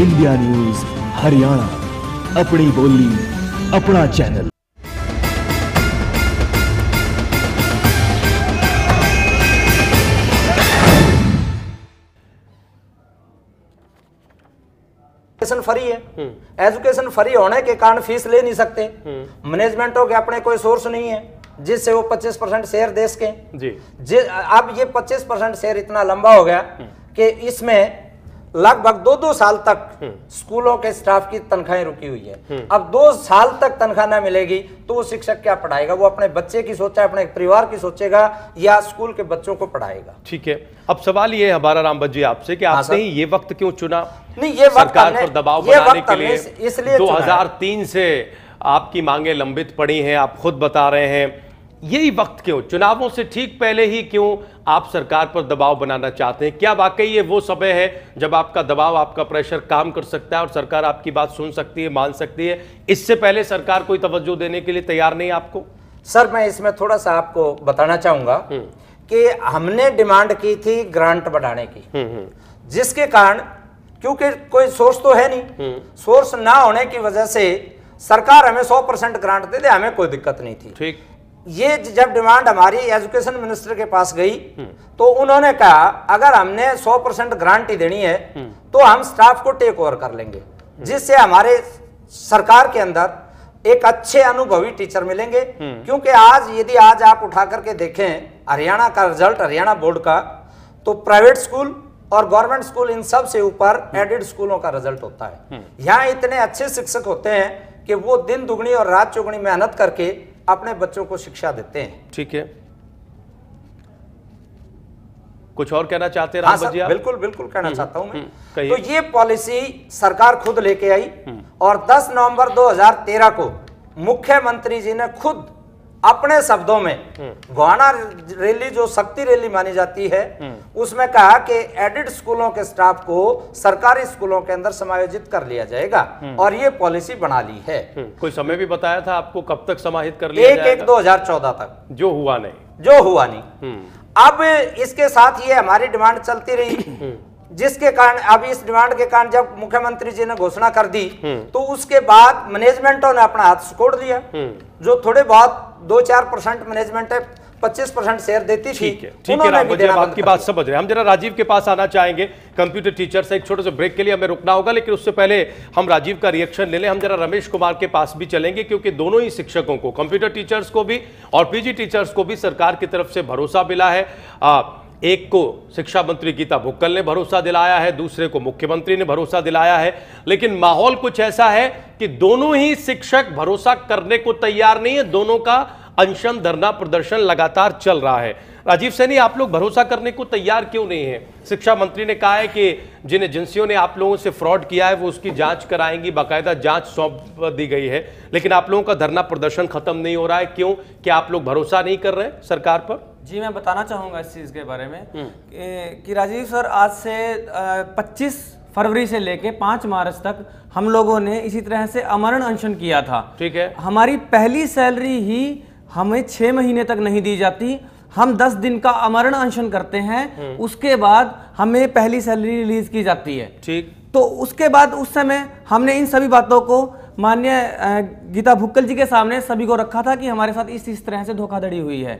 India news Haryana, अपनी बोली अपना चैनल। एजुकेशन फ्री है, एजुकेशन फ्री होने के कारण फीस ले नहीं सकते, मैनेजमेंटों के अपने कोई सोर्स नहीं है जिससे वो 25% शेयर देश के जी। अब ये 25% शेयर इतना लंबा हो गया कि इसमें लगभग 2-2 साल तक स्कूलों के स्टाफ की तनख्वाहें रुकी हुई है। अब 2 साल तक तनख्वाह ना मिलेगी तो वो शिक्षक क्या पढ़ाएगा? वो अपने बच्चे की सोचा, अपने परिवार की सोचेगा या स्कूल के बच्चों को पढ़ाएगा? ठीक है, अब सवाल ये है हमारा रामबत जी आपसे कि आपने ये वक्त क्यों चुना? नहीं, ये सरकार पर दबाव बनाने के लिए इसलिए 2003 से आपकी मांगे लंबित पड़ी हैं, आप खुद बता रहे हैं। यही वक्त क्यों? चुनावों से ठीक पहले ही क्यों आप सरकार पर दबाव बनाना चाहते हैं? क्या वाकई ये वो समय है जब आपका दबाव, आपका प्रेशर काम कर सकता है और सरकार आपकी बात सुन सकती है, मान सकती है? इससे पहले सरकार कोई तवज्जो देने के लिए तैयार नहीं आपको? सर, मैं इसमें थोड़ा सा आपको बताना चाहूंगा कि हमने डिमांड की थी ग्रांट बढ़ाने की, जिसके कारण, क्योंकि कोई सोर्स तो है नहीं, सोर्स ना होने की वजह से सरकार हमें 100% ग्रांट दे दे, हमें कोई दिक्कत नहीं थी। ठीक, ये जब डिमांड हमारी एजुकेशन मिनिस्टर के पास गई तो उन्होंने कहा अगर हमने 100% ग्रांट ही देनी है तो हम स्टाफ को टेक ओवर कर लेंगे, जिससे हमारे सरकार के अंदर एक अच्छे अनुभवी टीचर मिलेंगे। क्योंकि यदि आज आप उठा करके देखें हरियाणा का रिजल्ट, हरियाणा बोर्ड का, तो प्राइवेट स्कूल और गवर्नमेंट स्कूल इन सब से ऊपर एडेड स्कूलों का रिजल्ट होता है। यहाँ इतने अच्छे शिक्षक होते हैं कि वो दिन दुगनी और रात चौगुनी मेहनत करके अपने बच्चों को शिक्षा देते हैं। ठीक है, कुछ और कहना चाहते हैं रामबत जी आप? बिल्कुल बिल्कुल कहना चाहता हूं मैं। तो ये पॉलिसी सरकार खुद लेके आई और 10 नवंबर 2013 को मुख्यमंत्री जी ने खुद अपने शब्दों में गोहाना रैली, जो शक्ति रैली मानी जाती है, उसमें कहा कि एडेड स्कूलों के स्टाफ को सरकारी स्कूलों के अंदर समायोजित कर लिया जाएगा और ये पॉलिसी बना ली है। कोई समय भी बताया था आपको कब तक समाहित कर लिया जाएगा? 1/1/2014 तक। जो हुआ नहीं। अब इसके साथ ये हमारी डिमांड चलती रही, जिसके कारण अब इस डिमांड के कारण जब मुख्यमंत्री जी ने घोषणा कर दी तो उसके बाद मैनेजमेंटों ने अपना हाथ सिकोड़ दिया। जो थोड़े बहुत 2-4% मैनेजमेंट है 25% शेयर देती थी। ठीक है रामबत जी, आपकी बात समझ रहे हैं। हम जरा राजीव के पास आना चाहेंगे, कंप्यूटर टीचर से। एक छोटे से ब्रेक के लिए हमें रुकना होगा, लेकिन उससे पहले हम राजीव का रिएक्शन ले लें। हम जरा रमेश कुमार के पास भी चलेंगे, क्योंकि दोनों ही शिक्षकों को, कंप्यूटर टीचर्स को भी और पीजी टीचर्स को भी सरकार की तरफ से भरोसा मिला है। एक को शिक्षा मंत्री गीता भुक्कल ने भरोसा दिलाया है, दूसरे को मुख्यमंत्री ने भरोसा दिलाया है, लेकिन माहौल कुछ ऐसा है कि दोनों ही शिक्षक भरोसा करने को तैयार नहीं है। दोनों का अनशन, धरना, प्रदर्शन लगातार चल रहा है। राजीव सैनी, आप लोग भरोसा करने को तैयार क्यों नहीं है? शिक्षा मंत्री ने कहा है कि जिन एजेंसियों ने आप लोगों से फ्रॉड किया है वो उसकी जांच कराएंगी, बाकायदा जांच सौंप दी गई है, लेकिन आप लोगों का धरना प्रदर्शन खत्म नहीं हो रहा है। क्यों? क्या आप लोग भरोसा नहीं कर रहे हैं सरकार पर? जी, मैं बताना चाहूँगा इस चीज़ के बारे में कि राजीव सर, आज से 25 फरवरी से लेके 5 मार्च तक हम लोगों ने इसी तरह से अमरण अनशन किया था। ठीक है, हमारी पहली सैलरी ही हमें 6 महीने तक नहीं दी जाती। हम 10 दिन का अमरण अनशन करते हैं, उसके बाद हमें पहली सैलरी रिलीज की जाती है। ठीक, तो उसके बाद उस समय हमने इन सभी बातों को माननीय गीता भुक्कल जी के सामने सभी को रखा था कि हमारे साथ इस तरह से धोखाधड़ी हुई है।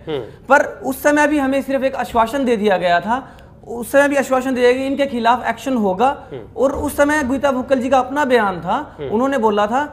पर उस समय भी हमें सिर्फ एक आश्वासन दे दिया गया था, उस समय भी आश्वासन दिया गया इनके खिलाफ एक्शन होगा। और उस समय गीता भुक्कल जी का अपना बयान था, उन्होंने बोला था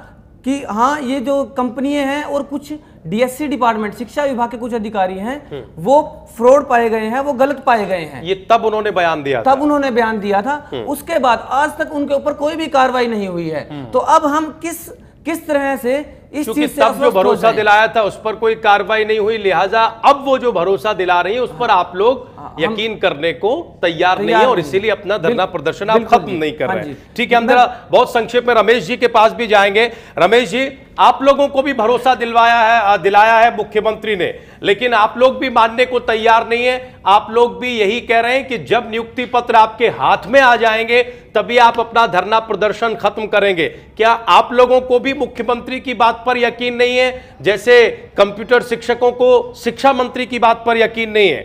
कि हाँ, ये जो कंपनियां हैं और कुछ डीएससी डिपार्टमेंट, शिक्षा विभाग के कुछ अधिकारी हैं, वो फ्रॉड पाए गए हैं, वो गलत पाए गए हैं। ये तब उन्होंने बयान दिया था। तब उन्होंने बयान दिया था। उसके बाद आज तक उनके ऊपर कोई भी कार्रवाई नहीं हुई है। तो अब हम किस तरह से इस चीज से तब जो भरोसा दिलाया था उस पर कोई कार्रवाई नहीं हुई, लिहाजा अब वो जो भरोसा दिला रही है उस पर आप लोग यकीन करने को तैयार नहीं है और इसीलिए अपना धरना प्रदर्शन आप खत्म नहीं कर रहे हैं। ठीक है, हम जरा बहुत संक्षेप में रमेश जी के पास भी जाएंगे। रमेश जी, आप लोगों को भी भरोसा दिलाया है मुख्यमंत्री ने, लेकिन आप लोग भी मानने को तैयार नहीं है। आप लोग भी यही कह रहे हैं कि जब नियुक्ति पत्र आपके हाथ में आ जाएंगे तभी आप अपना धरना प्रदर्शन खत्म करेंगे। क्या आप लोगों को भी मुख्यमंत्री की बात पर यकीन नहीं है, जैसे कंप्यूटर शिक्षकों को शिक्षा मंत्री की बात पर यकीन नहीं है?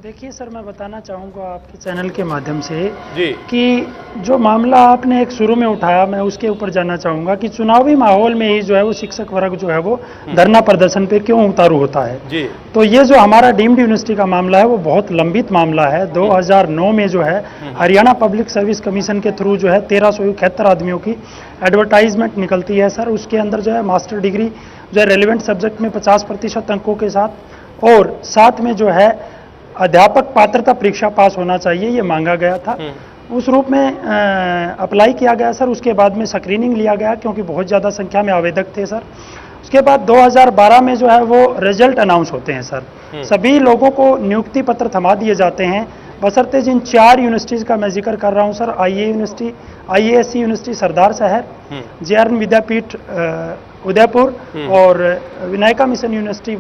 देखिए सर, मैं बताना चाहूँगा आपके चैनल के माध्यम से जी कि जो मामला आपने एक शुरू में उठाया, मैं उसके ऊपर जानना चाहूँगा कि चुनावी माहौल में ही जो है वो शिक्षक वर्ग जो है वो धरना प्रदर्शन पे क्यों उतारू होता है। जी तो ये जो हमारा डीम्ड यूनिवर्सिटी का मामला है वो बहुत लंबित मामला है। 2009 में जो है हरियाणा पब्लिक सर्विस कमीशन के थ्रू जो है 1371 आदमियों की एडवर्टाइजमेंट निकलती है सर। उसके अंदर जो है मास्टर डिग्री जो है रेलिवेंट सब्जेक्ट में 50% अंकों के साथ और साथ में जो है अध्यापक पात्रता परीक्षा पास होना चाहिए, ये मांगा गया था। उस रूप में अप्लाई किया गया सर। उसके बाद में स्क्रीनिंग लिया गया क्योंकि बहुत ज़्यादा संख्या में आवेदक थे सर। उसके बाद 2012 में जो है वो रिजल्ट अनाउंस होते हैं सर। सभी लोगों को नियुक्ति पत्र थमा दिए जाते हैं बशर्ते जिन 4 यूनिवर्सिटीज़ का मैं जिक्र कर रहा हूँ सर, आईए यूनिवर्सिटी, आईएएससी यूनिवर्सिटी सरदार शहर, जेआरएन विद्यापीठ उदयपुर और Vinayaka mission university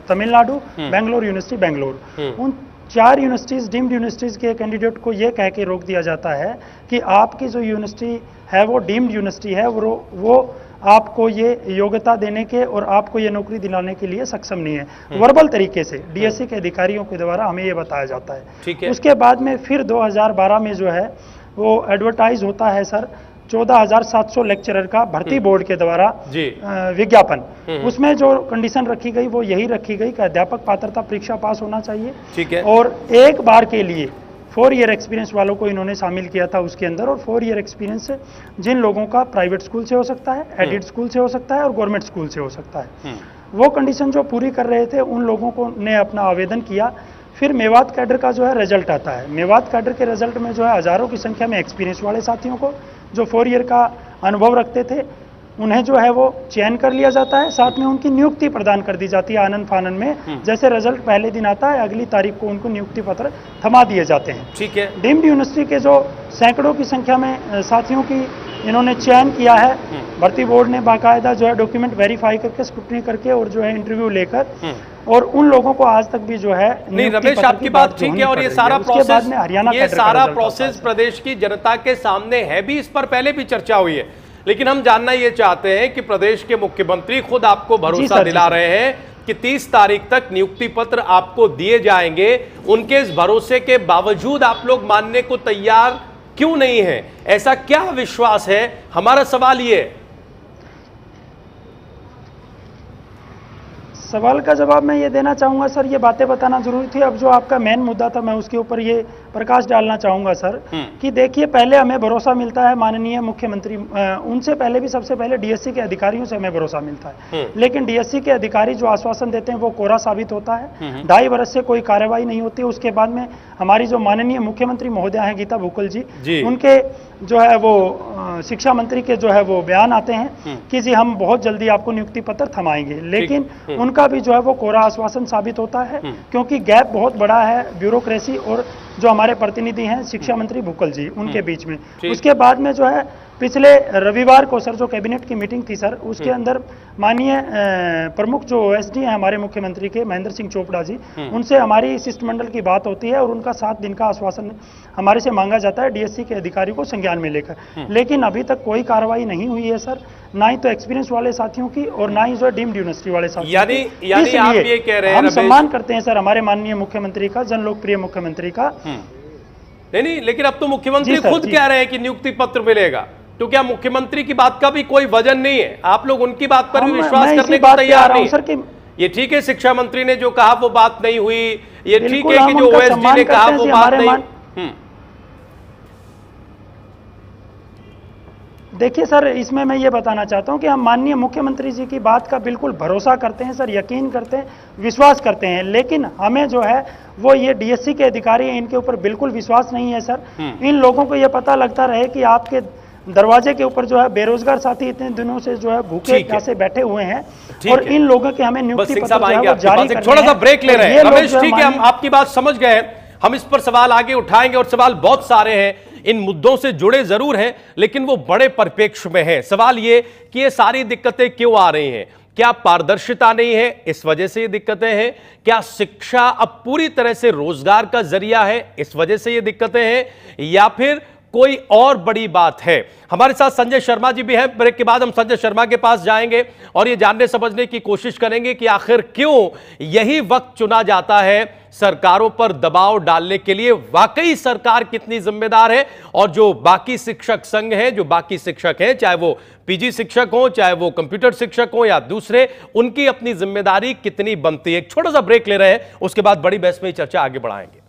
Tamil Nadu, Bangalore university Bangalore. उन 4 यूनिवर्सिटीज़ डीम्ड यूनिवर्सिटीज़ के कैंडिडेट को ये कह के रोक दिया जाता है कि आपकी जो यूनिवर्सिटी है वो डीम्ड यूनिवर्सिटी है, वो आपको ये योग्यता देने के और आपको ये नौकरी दिलाने के लिए सक्षम नहीं है। वर्बल तरीके से डीएससी के अधिकारियों के द्वारा हमें ये बताया जाता है। ठीक है। उसके बाद में फिर 2012 में जो है वो एडवर्टाइज होता है सर 14,700 लेक्चरर का भर्ती बोर्ड के द्वारा विज्ञापन। उसमें जो कंडीशन रखी गई वो यही रखी गई कि अध्यापक पात्रता परीक्षा पास होना चाहिए। ठीक है। और एक बार के लिए 4 ईयर एक्सपीरियंस वालों को इन्होंने शामिल किया था उसके अंदर। और 4 ईयर एक्सपीरियंस जिन लोगों का प्राइवेट स्कूल से हो सकता है, एडेड स्कूल से हो सकता है और गवर्नमेंट स्कूल से हो सकता है, वो कंडीशन जो पूरी कर रहे थे उन लोगों को ने अपना आवेदन किया। फिर मेवात कैडर का जो है रिजल्ट आता है। मेवात कैडर के रिजल्ट में जो है हजारों की संख्या में एक्सपीरियंस वाले साथियों को जो 4 ईयर का अनुभव रखते थे उन्हें जो है वो चयन कर लिया जाता है। साथ में उनकी नियुक्ति प्रदान कर दी जाती है आनंद फानन में। जैसे रिजल्ट पहले दिन आता है अगली तारीख को उनको नियुक्ति पत्र थमा दिए जाते हैं। ठीक है। डीम्ड यूनिवर्सिटी के जो सैकड़ों की संख्या में साथियों की इन्होंने चयन किया है। भर्ती बोर्ड ने बाकायदा जो है डॉक्यूमेंट वेरीफाई करके स्क्रूटनी करके और जो है इंटरव्यू लेकर और उन लोगों को आज तक भी जो है नहीं, रमेश आपकी बात ठीक है और ये सारा प्रोसेस प्रदेश की जनता के सामने है भी, इस पर पहले भी चर्चा हुई है। लेकिन हम जानना ये चाहते हैं कि प्रदेश के मुख्यमंत्री खुद आपको भरोसा दिला रहे हैं कि 30 तारीख तक नियुक्ति पत्र आपको दिए जाएंगे। उनके इस भरोसे के बावजूद आप लोग मानने को तैयार क्यों नहीं है? ऐसा क्या विश्वास है? हमारा सवाल ये है। सवाल का जवाब मैं ये देना चाहूँगा सर, ये बातें बताना जरूरी थी। अब जो आपका मेन मुद्दा था मैं उसके ऊपर ये प्रकाश डालना चाहूँगा सर कि देखिए पहले हमें भरोसा मिलता है माननीय मुख्यमंत्री, उनसे पहले भी सबसे पहले डीएससी के अधिकारियों से हमें भरोसा मिलता है। लेकिन डीएससी के अधिकारी जो आश्वासन देते हैं वो कोरा साबित होता है। 2.5 वर्ष से कोई कार्रवाई नहीं होती। उसके बाद में हमारी जो माननीय मुख्यमंत्री महोदया हैं गीता भुक्कल जी, उनके जो है वो शिक्षा मंत्री के जो है वो बयान आते हैं कि जी हम बहुत जल्दी आपको नियुक्ति पत्र थमाएंगे। लेकिन उनका भी जो है वो कोरा आश्वासन साबित होता है क्योंकि गैप बहुत बड़ा है ब्यूरोक्रेसी और जो हमारे प्रतिनिधि हैं शिक्षा मंत्री भुक्कल जी उनके बीच में। उसके बाद में जो है पिछले रविवार को सर जो कैबिनेट की मीटिंग थी सर, उसके अंदर माननीय प्रमुख जो ओएसडी हैं हमारे मुख्यमंत्री के महेंद्र सिंह चोपड़ा जी, उनसे हमारी शिष्टमंडल की बात होती है और उनका 7 दिन का आश्वासन हमारे से मांगा जाता है डीएससी के अधिकारी को संज्ञान में लेकर। लेकिन अभी तक कोई कार्रवाई नहीं हुई है सर, ना ही तो एक्सपीरियंस वाले साथियों की और ना ही जो डीम्ड यूनिवर्सिटी वाले साथियों यानी आप ये कह रहे हैं हम सम्मान करते हैं सर हमारे माननीय मुख्यमंत्री का, जन लोकप्रिय मुख्यमंत्री का। नहीं, लेकिन अब तो मुख्यमंत्री खुद कह रहे हैं कि नियुक्ति पत्र मिलेगा, तो क्या मुख्यमंत्री की बात का भी कोई वजन नहीं है? आप लोग उनकी बात पर भी विश्वास करने को तैयार नहीं सर? ये ठीक है शिक्षा मंत्री ने जो कहा वो बात नहीं हुई, ये ठीक है कि जो ओएसडी ने कहा वो बात नहीं। देखिए सर, इसमें मैं ये बताना चाहता हूं कि हम माननीय मुख्यमंत्री जी की बात का बिल्कुल भरोसा करते हैं सर, यकीन करते हैं, विश्वास करते हैं। लेकिन हमें जो है वो ये डीएससी के अधिकारी हैं इनके ऊपर बिल्कुल विश्वास नहीं है सर। इन लोगों को ये पता लगता रहे कि आपके दरवाजे के ऊपर जो है बेरोजगार साथी इतने दिनों से जो है भूखे प्यासे बैठे हुए हैं और इन लोगों के हमें नियुक्ति पत्र जो है वो जारी करने हैं। थोड़ा सा ब्रेक ले रहे हैं रमेश, ठीक है, हम आपकी बात समझ गए हैं। हम इस पर सवाल आगे उठाएंगे और सवाल बहुत सारे हैं, इन मुद्दों से जुड़े जरूर हैं लेकिन वो बड़े परिप्रेक्ष्य में है। सवाल ये कि ये सारी दिक्कतें क्यों आ रही हैं? क्या पारदर्शिता नहीं है, इस वजह से ये दिक्कतें हैं? क्या शिक्षा अब पूरी तरह से रोजगार का जरिया है, इस वजह से ये दिक्कतें हैं? या फिर कोई और बड़ी बात है? हमारे साथ संजय शर्मा जी भी हैं। ब्रेक के बाद हम संजय शर्मा के पास जाएंगे और ये जानने समझने की कोशिश करेंगे कि आखिर क्यों यही वक्त चुना जाता है सरकारों पर दबाव डालने के लिए वाकई सरकार कितनी जिम्मेदार है, और जो बाकी शिक्षक संघ हैं, जो बाकी शिक्षक हैं, चाहे वो पीजी शिक्षक हो, चाहे वो कंप्यूटर शिक्षक हो या दूसरे, उनकी अपनी जिम्मेदारी कितनी बनती है। एक छोटा सा ब्रेक ले रहे हैं, उसके बाद बड़ी बहस में चर्चा आगे बढ़ाएंगे।